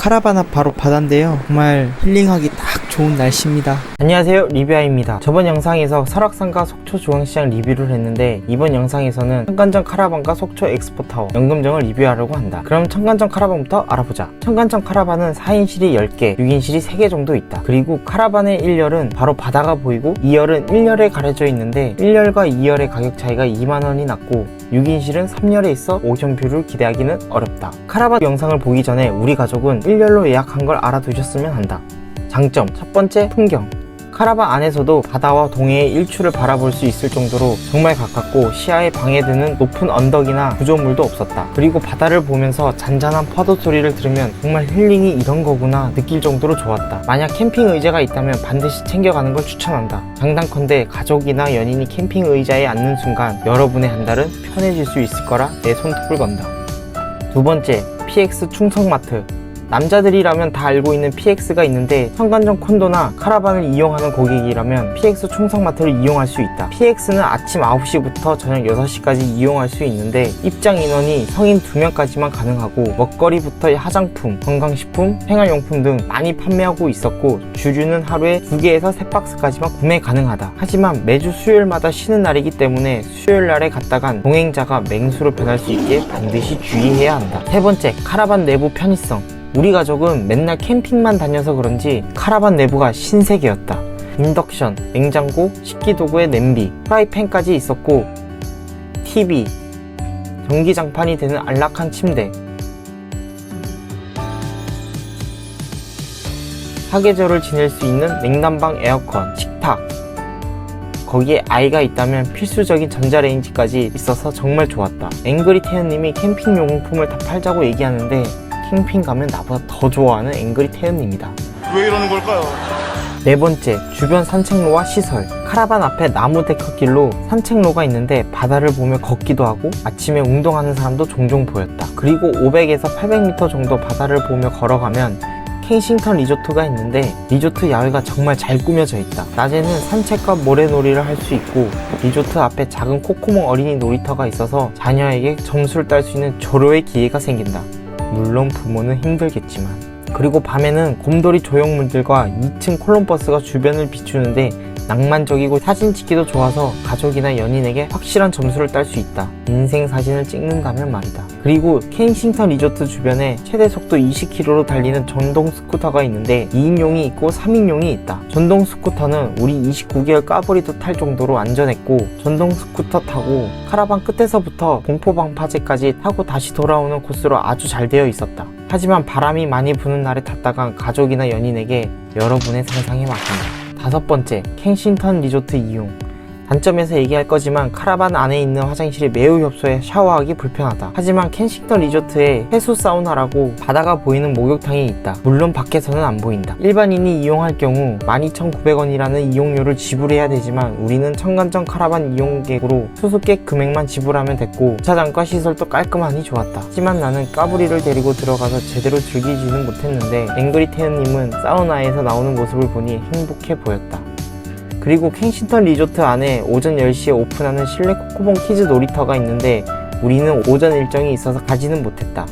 카라반 앞 바로 바다인데요. 정말 힐링하기 딱 좋은 날씨입니다. 안녕하세요, 리뷰아입니다. 저번 영상에서 설악산과 속초 중앙시장 리뷰를 했는데 이번 영상에서는 청간정 카라반과 속초 엑스포타워 연금정을 리뷰하려고 한다. 그럼 청간정 카라반부터 알아보자. 청간정 카라반은 4인실이 10개, 6인실이 3개 정도 있다. 그리고 카라반의 1열은 바로 바다가 보이고 2열은 1열에 가려져 있는데 1열과 2열의 가격 차이가 2만원이 났고 6인실은 3열에 있어 오션뷰를 기대하기는 어렵다. 카라반 영상을 보기 전에 우리 가족은 1열로 예약한 걸 알아두셨으면 한다. 장점, 첫 번째, 풍경. 카라반 안에서도 바다와 동해의 일출을 바라볼 수 있을 정도로 정말 가깝고 시야에 방해되는 높은 언덕이나 구조물도 없었다. 그리고 바다를 보면서 잔잔한 파도 소리를 들으면 정말 힐링이 이런 거구나 느낄 정도로 좋았다. 만약 캠핑 의자가 있다면 반드시 챙겨가는 걸 추천한다. 장단컨대 가족이나 연인이 캠핑 의자에 앉는 순간 여러분의 한 달은 편해질 수 있을 거라 내 손톱을 건다. 두 번째, PX 충성마트. 남자들이라면 다 알고 있는 PX가 있는데 청간정 콘도나 카라반을 이용하는 고객이라면 PX 충성마트를 이용할 수 있다. PX는 아침 9시부터 저녁 6시까지 이용할 수 있는데 입장 인원이 성인 2명까지만 가능하고 먹거리부터 화장품, 건강식품, 생활용품 등 많이 판매하고 있었고 주류는 하루에 2개에서 3박스까지만 구매 가능하다. 하지만 매주 수요일마다 쉬는 날이기 때문에 수요일날에 갔다간 동행자가 맹수로 변할 수 있게 반드시 주의해야 한다. 세 번째, 카라반 내부 편의성. 우리 가족은 맨날 캠핑만 다녀서 그런지 카라반 내부가 신세계였다. 인덕션, 냉장고, 식기도구에 냄비, 프라이팬까지 있었고 TV, 전기장판이 되는 안락한 침대, 사계절을 지낼 수 있는 냉난방 에어컨, 식탁, 거기에 아이가 있다면 필수적인 전자레인지까지 있어서 정말 좋았다. 앵그리 태연님이 캠핑 용품을 다 팔자고 얘기하는데 캠핑 가면 나보다 더 좋아하는 앵그리 태연입니다. 왜 이러는 걸까요? 네 번째, 주변 산책로와 시설. 카라반 앞에 나무 데크길로 산책로가 있는데 바다를 보며 걷기도 하고 아침에 운동하는 사람도 종종 보였다. 그리고 500에서 800m 정도 바다를 보며 걸어가면 켄싱턴 리조트가 있는데 리조트 야외가 정말 잘 꾸며져 있다. 낮에는 산책과 모래놀이를 할 수 있고 리조트 앞에 작은 코코몽 어린이 놀이터가 있어서 자녀에게 점수를 딸 수 있는 조료의 기회가 생긴다. 물론 부모는 힘들겠지만. 그리고 밤에는 곰돌이 조형물들과 2층 콜럼버스가 주변을 비추는데 낭만적이고 사진 찍기도 좋아서 가족이나 연인에게 확실한 점수를 딸 수 있다. 인생 사진을 찍는다면 말이다. 그리고 켄싱턴 리조트 주변에 최대 속도 20km로 달리는 전동 스쿠터가 있는데 2인용이 있고 3인용이 있다. 전동 스쿠터는 우리 29개월 까불이도 탈 정도로 안전했고 전동 스쿠터 타고 카라반 끝에서부터 공포방파제까지 타고 다시 돌아오는 코스로 아주 잘 되어 있었다. 하지만 바람이 많이 부는 날에 탔다간 가족이나 연인에게 여러분의 상상에 맡긴다. 다섯 번째, 켄싱턴 리조트 이용. 단점에서 얘기할 거지만 카라반 안에 있는 화장실이 매우 협소해 샤워하기 불편하다. 하지만 켄싱턴 리조트에 해수 사우나라고 바다가 보이는 목욕탕이 있다. 물론 밖에서는 안 보인다. 일반인이 이용할 경우 12,900원이라는 이용료를 지불해야 되지만 우리는 청간정 카라반 이용객으로 수수께끼 금액만 지불하면 됐고 주차장과 시설도 깔끔하니 좋았다. 하지만 나는 까불이를 데리고 들어가서 제대로 즐기지는 못했는데 앵그리 태연님은 사우나에서 나오는 모습을 보니 행복해 보였다. 그리고 켄싱턴 리조트 안에 오전 10시에 오픈하는 실내 코코몽 키즈 놀이터가 있는데 우리는 오전 일정이 있어서 가지는 못했다.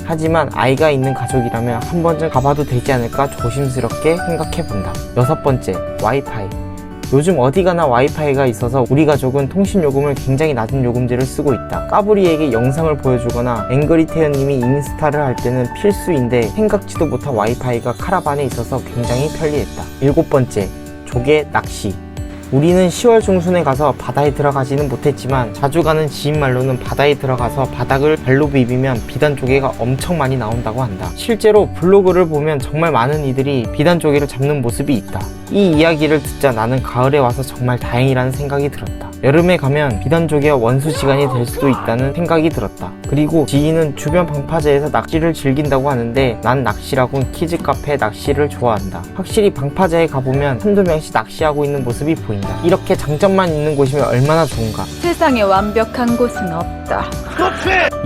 하지만 아이가 있는 가족이라면 한 번쯤 가봐도 되지 않을까 조심스럽게 생각해본다. 여섯 번째, 와이파이. 요즘 어디 가나 와이파이가 있어서 우리 가족은 통신 요금을 굉장히 낮은 요금제를 쓰고 있다. 까불이에게 영상을 보여주거나 앵그리 태연님이 인스타를 할 때는 필수인데 생각지도 못한 와이파이가 카라반에 있어서 굉장히 편리했다. 일곱 번째, 조개 낚시. 우리는 10월 중순에 가서 바다에 들어가지는 못했지만 자주 가는 지인 말로는 바다에 들어가서 바닥을 발로 비비면 비단 조개가 엄청 많이 나온다고 한다. 실제로 블로그를 보면 정말 많은 이들이 비단 조개를 잡는 모습이 있다. 이 이야기를 듣자 나는 가을에 와서 정말 다행이라는 생각이 들었다. 여름에 가면 비단조개와 원수지간이 될 수도 있다는 생각이 들었다. 그리고 지인은 주변 방파제에서 낚시를 즐긴다고 하는데 난 낚시라곤 키즈카페 낚시를 좋아한다. 확실히 방파제에 가보면 한두 명씩 낚시하고 있는 모습이 보인다. 이렇게 장점만 있는 곳이면 얼마나 좋은가. 세상에 완벽한 곳은 없다.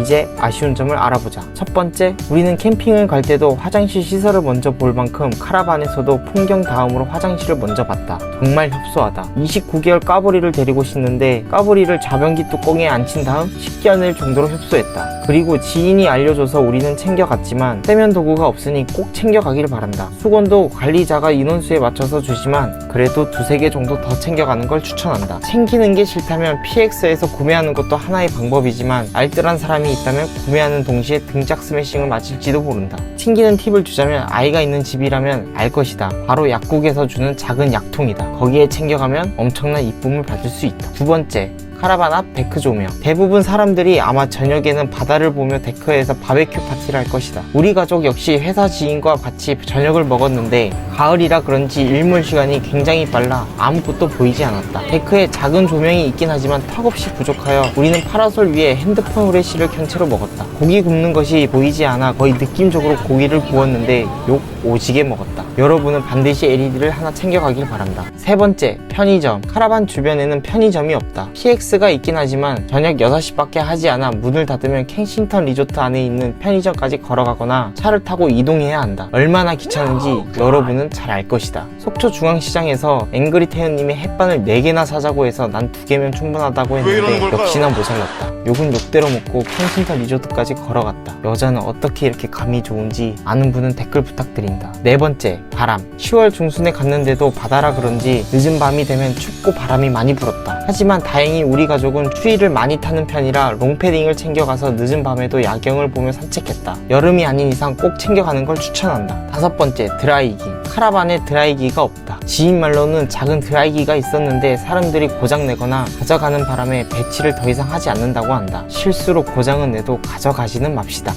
이제 아쉬운 점을 알아보자. 첫 번째, 우리는 캠핑을 갈 때도 화장실 시설을 먼저 볼 만큼 카라반에서도 풍경 다음으로 화장실 상실을 먼저 봤다. 정말 협소하다. 29개월 까불이를 데리고 씻는데 까불이를 좌변기 뚜껑에 앉힌 다음 씻기 않을 정도로 협소했다. 그리고 지인이 알려줘서 우리는 챙겨갔지만 세면 도구가 없으니 꼭 챙겨가길 바란다. 수건도 관리자가 인원수에 맞춰서 주지만 그래도 2-3개 정도 더 챙겨가는 걸 추천한다. 챙기는 게 싫다면 PX에서 구매하는 것도 하나의 방법이지만 알뜰한 사람이 있다면 구매하는 동시에 등짝 스매싱을 맞을지도 모른다. 챙기는 팁을 주자면 아이가 있는 집이라면 알 것이다. 바로 약국에서 주는 작은 약통이다. 거기에 챙겨가면 엄청난 이쁨을 받을 수 있다. 두 번째, 카라반 앞 데크 조명. 대부분 사람들이 아마 저녁에는 바다를 보며 데크에서 바베큐 파티를 할 것이다. 우리 가족 역시 회사 지인과 같이 저녁을 먹었는데 가을이라 그런지 일몰 시간이 굉장히 빨라 아무것도 보이지 않았다. 데크에 작은 조명이 있긴 하지만 턱없이 부족하여 우리는 파라솔 위에 핸드폰 후레쉬를 켠 채로 먹었다. 고기 굽는 것이 보이지 않아 거의 느낌적으로 고기를 구웠는데 욕 오지게 먹었다. 여러분은 반드시 LED를 하나 챙겨가길 바란다. 세 번째, 편의점. 카라반 주변에는 편의점이 없다. PX가 있긴 하지만 저녁 6시밖에 하지 않아 문을 닫으면 켄싱턴 리조트 안에 있는 편의점까지 걸어가거나 차를 타고 이동해야 한다. 얼마나 귀찮은지 여러분은 잘 알 것이다. 속초 중앙시장에서 앵그리 태연님이 햇반을 4개나 사자고 해서 난 2개면 충분하다고 했는데 역시나 모자랐다. 욕은 욕대로 먹고 켄싱턴 리조트까지 걸어갔다. 여자는 어떻게 이렇게 감이 좋은지 아는 분은 댓글 부탁드린다. 네 번째, 바람. 10월 중순에 갔는데도 바다라 그런지 늦은 밤이 되면 춥고 바람이 많이 불었다. 하지만 다행히 우리 가족은 추위를 많이 타는 편이라 롱패딩을 챙겨가서 늦은 밤에도 야경을 보며 산책했다. 여름이 아닌 이상 꼭 챙겨가는 걸 추천한다. 다섯 번째, 드라이기. 카라반에 드라이기가 없다. 지인 말로는 작은 드라이기가 있었는데 사람들이 고장내거나 가져가는 바람에 배치를 더 이상 하지 않는다고 한다. 실수로 고장은 내도 가져가지는 맙시다.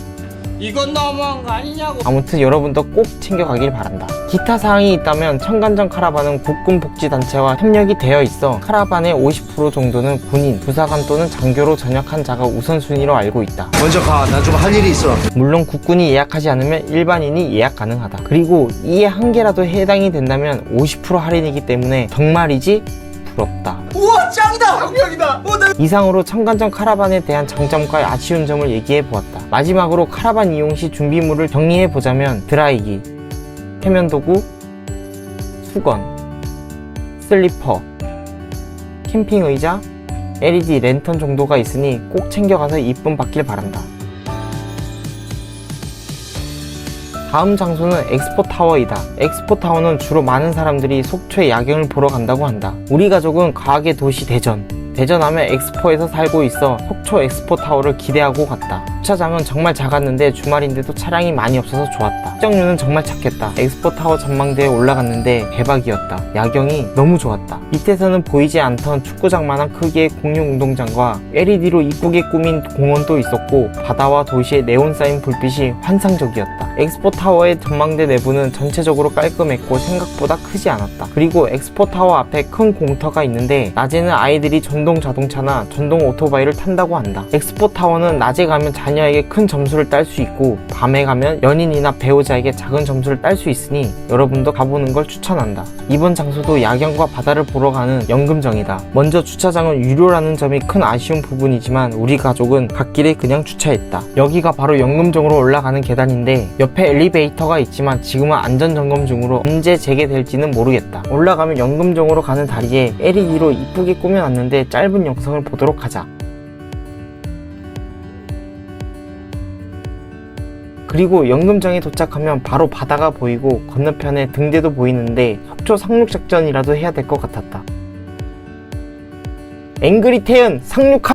이건 너무한 거 아니냐고. 아무튼 여러분도 꼭 챙겨가길 바란다. 기타 사항이 있다면 청간정 카라반은 국군복지단체와 협력이 되어 있어 카라반의 50% 정도는 군인, 부사관 또는 장교로 전역한 자가 우선순위로 알고 있다. 먼저 가. 나 좀 할 일이 있어. 물론 국군이 예약하지 않으면 일반인이 예약 가능하다. 그리고 이에 한 개라도 해당이 된다면 50% 할인이기 때문에 정말이지 부럽다. 우와, 짱이다. 강력이다. 이상으로 청간정 카라반에 대한 장점과 아쉬운 점을 얘기해 보았다. 마지막으로 카라반 이용 시 준비물을 정리해 보자면 드라이기, 세면도구, 수건, 슬리퍼, 캠핑 의자, LED 랜턴 정도가 있으니 꼭 챙겨가서 이쁨 받길 바란다. 다음 장소는 엑스포타워이다. 엑스포타워는 주로 많은 사람들이 속초에 야경을 보러 간다고 한다. 우리 가족은 과학의 도시 대전하면 엑스포에서 살고 있어 속초 엑스포타워를 기대하고 갔다. 주차장은 정말 작았는데 주말인데도 차량이 많이 없어서 좋았다. 시정료는 정말 착했다. 엑스포타워 전망대에 올라갔는데 대박이었다. 야경이 너무 좋았다. 밑에서는 보이지 않던 축구장만한 크기의 공용 운동장과 LED로 이쁘게 꾸민 공원도 있었고 바다와 도시의 네온 사인 불빛이 환상적이었다. 엑스포타워의 전망대 내부는 전체적으로 깔끔했고 생각보다 크지 않았다. 그리고 엑스포타워 앞에 큰 공터가 있는데 낮에는 아이들이 전동 자동차나 전동 오토바이를 탄다고 한다. 엑스포타워는 낮에 가면 자녀에게 큰 점수를 딸 수 있고 밤에 가면 연인이나 배우자에게 작은 점수를 딸 수 있으니 여러분도 가보는 걸 추천한다. 이번 장소도 야경과 바다를 보러 가는 연금정이다. 먼저 주차장은 유료라는 점이 큰 아쉬운 부분이지만 우리 가족은 갓길에 그냥 주차했다. 여기가 바로 연금정으로 올라가는 계단인데 옆에 엘리베이터가 있지만 지금은 안전점검 중으로 언제 재개될지는 모르겠다. 올라가면 연금정으로 가는 다리에 LED로 이쁘게 꾸며놨는데 짧은 영상을 보도록 하자. 그리고 연금정에 도착하면 바로 바다가 보이고 건너편에 등대도 보이는데 속초 상륙작전이라도 해야 될 것 같았다. 앵그리 태연 상륙하.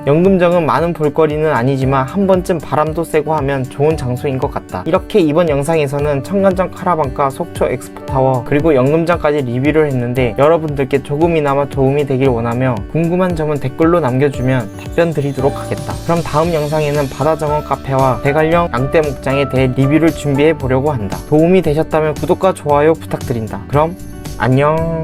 연금정은 많은 볼거리는 아니지만 한 번쯤 바람도 쐬고 하면 좋은 장소인 것 같다. 이렇게 이번 영상에서는 청간정 카라반과 속초 엑스포타워 그리고 연금정까지 리뷰를 했는데 여러분들께 조금이나마 도움이 되길 원하며 궁금한 점은 댓글로 남겨주면 답변 드리도록 하겠다. 그럼 다음 영상에는 바다정원 카페와 대관령 양떼목장에 대해 리뷰를 준비해 보려고 한다. 도움이 되셨다면 구독과 좋아요 부탁드린다. 그럼 안녕.